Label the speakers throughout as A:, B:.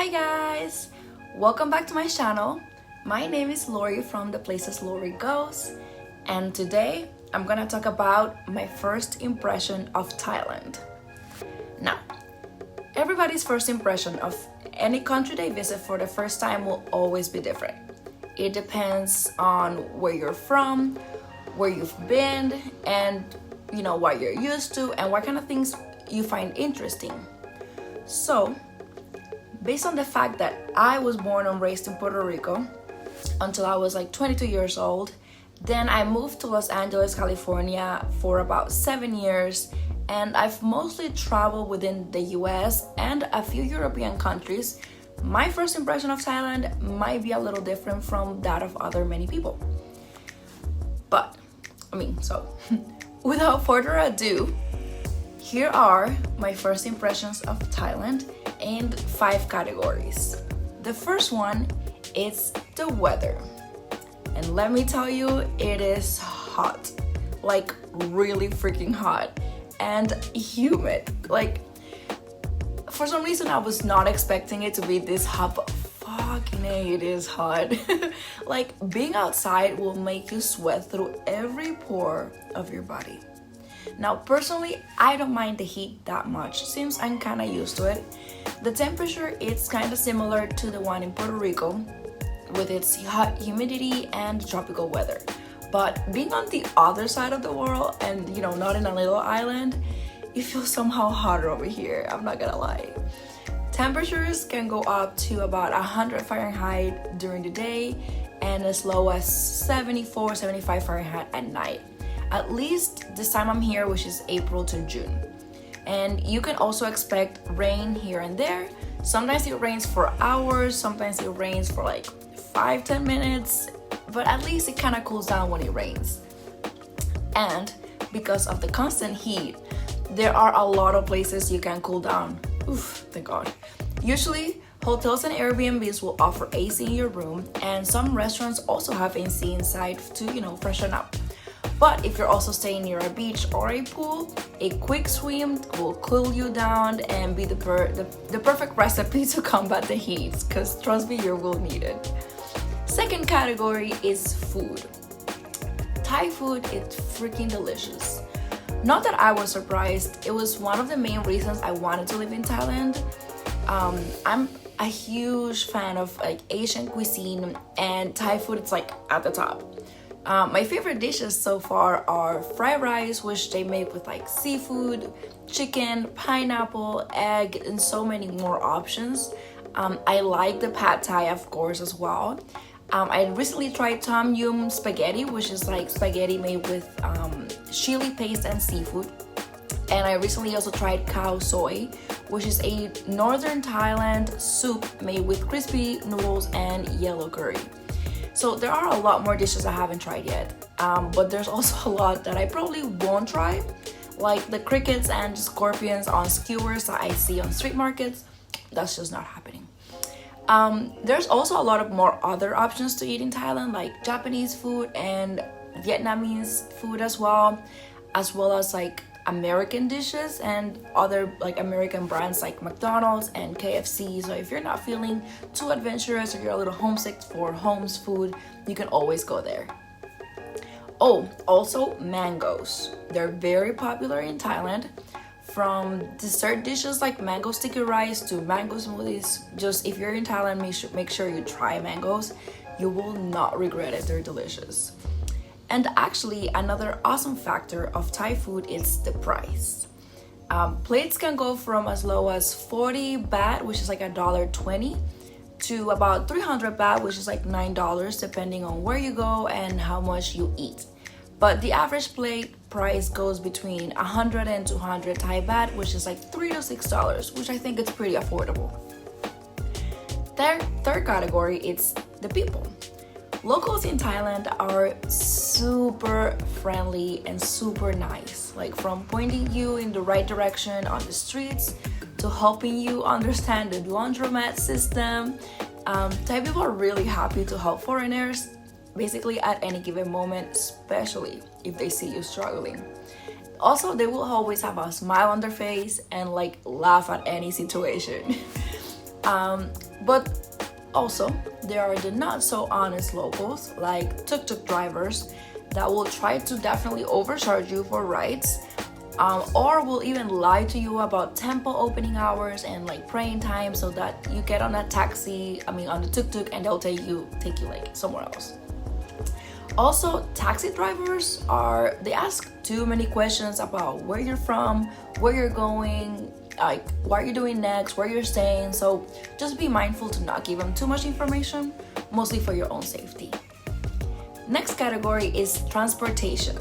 A: Hi guys! Welcome back to my channel. My name is Laurie from The Places Laurie Goes, and today I'm gonna talk about my first impression of Thailand. Now, everybody's first impression of any country they visit for the first time will always be different. It depends on where you're from, where you've been, and what you're used to and what kind of things you find interesting. So, based on the fact that I was born and raised in Puerto Rico until I was like 22 years old, then I moved to Los Angeles, California for about 7 years, and I've mostly traveled within the US and a few European countries. My first impression of Thailand might be a little different from that of many people. But, without further ado, here are my first impressions of Thailand in 5 categories. The first one is the weather. And let me tell you, it is hot. Like really freaking hot and humid. Like for some reason I was not expecting it to be this hot, but fucking A, it is hot. Like being outside will make you sweat through every pore of your body. Now, personally, I don't mind the heat that much since I'm kind of used to it. The temperature is kind of similar to the one in Puerto Rico with its hot humidity and tropical weather. But being on the other side of the world and, not in a little island, it feels somehow hotter over here, I'm not gonna lie. Temperatures can go up to about 100 Fahrenheit during the day and as low as 74, 75 Fahrenheit at night. At least this time I'm here, which is April to June. And you can also expect rain here and there. Sometimes it rains for hours, sometimes it rains for like 5-10 minutes, but at least it kind of cools down when it rains. And because of the constant heat, there are a lot of places you can cool down. Oof, thank God. Usually, hotels and Airbnbs will offer AC in your room, and some restaurants also have AC inside to, freshen up. But if you're also staying near a beach or a pool, a quick swim will cool you down and be the perfect recipe to combat the heat, because trust me, you will need it. Second category is food. Thai food is freaking delicious. Not that I was surprised, it was one of the main reasons I wanted to live in Thailand. I'm a huge fan of Asian cuisine, and Thai food is at the top. My favorite dishes so far are fried rice, which they make with seafood, chicken, pineapple, egg, and so many more options. I like the pad thai, of course, as well. I recently tried tom yum spaghetti, which is spaghetti made with chili paste and seafood. And I recently also tried khao soi, which is a northern Thailand soup made with crispy noodles and yellow curry. So there are a lot more dishes I haven't tried yet, but there's also a lot that I probably won't try, like the crickets and scorpions on skewers that I see on street markets. That's just not happening. There's also a lot of more other options to eat in Thailand, like Japanese food and Vietnamese food as well as American dishes and other American brands like McDonald's and KFC. So if you're not feeling too adventurous or you're a little homesick for home's food, you can always go there. Oh, also mangoes. They're very popular in Thailand. From dessert dishes like mango sticky rice to mango smoothies. Just if you're in Thailand, make sure you try mangoes. You will not regret it, they're delicious. And actually, another awesome factor of Thai food is the price. Plates can go from as low as 40 baht, which is $1.20, to about 300 baht, which is $9, depending on where you go and how much you eat. But the average plate price goes between 100 and 200 Thai baht, which is $3 to $6, which I think is pretty affordable. Third category is the people. Locals in Thailand are super friendly and super nice, from pointing you in the right direction on the streets to helping you understand the laundromat system. Thai people are really happy to help foreigners, basically at any given moment, especially if they see you struggling. Also, they will always have a smile on their face and laugh at any situation. But also, there are the not so honest locals, like tuk-tuk drivers, that will try to definitely overcharge you for rides, or will even lie to you about temple opening hours and like praying time, so that you get on a taxi, on the tuk-tuk, and they'll take you like somewhere else. Also, taxi drivers they ask too many questions about where you're from, where you're going, like what you're doing next, where you're staying. So just be mindful to not give them too much information, mostly for your own safety. Next category is transportation.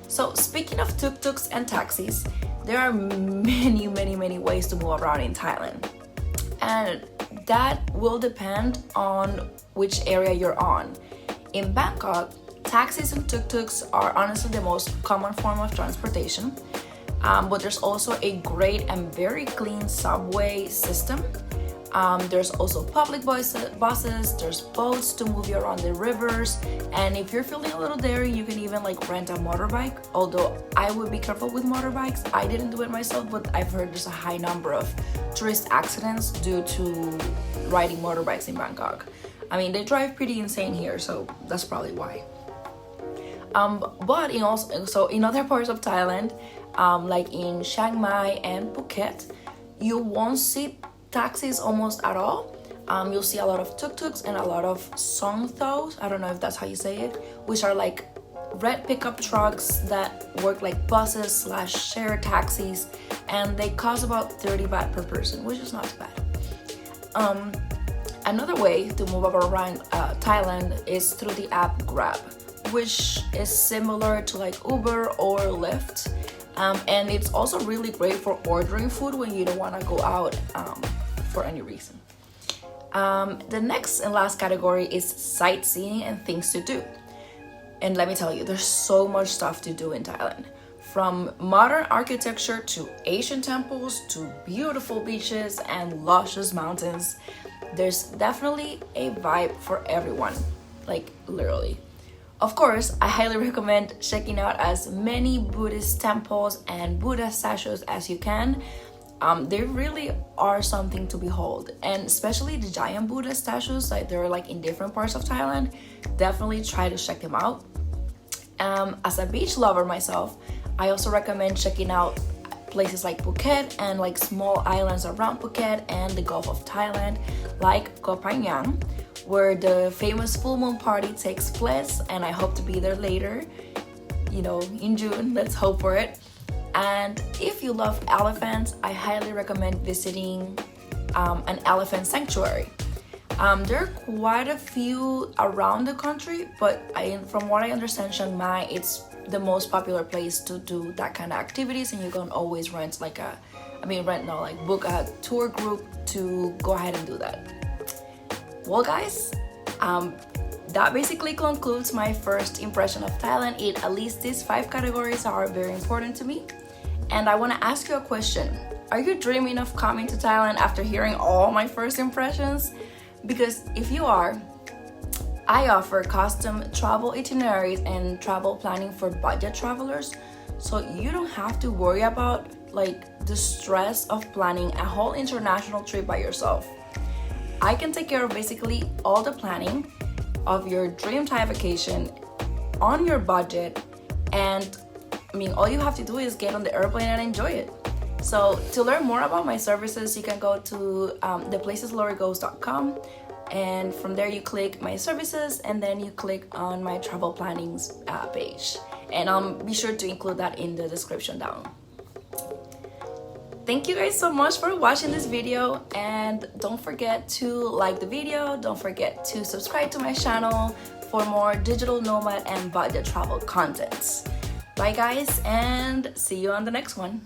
A: So speaking of tuk-tuks and taxis, there are many ways to move around in Thailand, and that will depend on which area you're on. In Bangkok, taxis and tuk-tuks are honestly the most common form of transportation, but there's also a great and very clean subway system. There's also public buses, there's boats to move you around the rivers, and if you're feeling a little daring, you can even like rent a motorbike, although I would be careful with motorbikes. I didn't do it myself, but I've heard there's a high number of tourist accidents due to riding motorbikes in Bangkok. They drive pretty insane here, so that's probably why. But in other parts of Thailand, like in Chiang Mai and Phuket, you won't see taxis almost at all. You'll see a lot of tuk-tuks and a lot of song thos, I don't know if that's how you say it, which are like red pickup trucks that work like buses / shared taxis, and they cost about 30 baht per person, which is not too bad. Another way to move around Thailand is through the app Grab, which is similar to like Uber or Lyft. And it's also really great for ordering food when you don't want to go out for any reason. The next and last category is sightseeing and things to do. And let me tell you, there's so much stuff to do in Thailand. From modern architecture to Asian temples to beautiful beaches and luscious mountains, there's definitely a vibe for everyone, like literally. Of course, I highly recommend checking out as many Buddhist temples and Buddha statues as you can. They really are something to behold, and especially the giant Buddha statues, like they're like in different parts of Thailand. Definitely try to check them out. As a beach lover myself, I also recommend checking out places like Phuket and like small islands around Phuket and the Gulf of Thailand, like Koh Phangan, where the famous full moon party takes place, and I hope to be there later, in June. Let's hope for it. And if you love elephants, I highly recommend visiting an elephant sanctuary. There are quite a few around the country, but from what I understand, Chiang Mai, it's the most popular place to do that kind of activities, and you can always book a tour group to go ahead and do that. Well guys, that basically concludes my first impression of Thailand. At least these 5 categories are very important to me. And I want to ask you a question. Are you dreaming of coming to Thailand after hearing all my first impressions? Because if you are, I offer custom travel itineraries and travel planning for budget travelers, so you don't have to worry about like the stress of planning a whole international trip by yourself. I can take care of basically all the planning of your dream Thai vacation on your budget, and all you have to do is get on the airplane and enjoy it. So to learn more about my services, you can go to theplaceslauriegoes.com, and from there you click my services, and then you click on my travel plannings page, and I'll be sure to include that in the description down. Thank you guys so much for watching this video, and don't forget to like the video, don't forget to subscribe to my channel for more digital nomad and budget travel contents. Bye guys, and see you on the next one.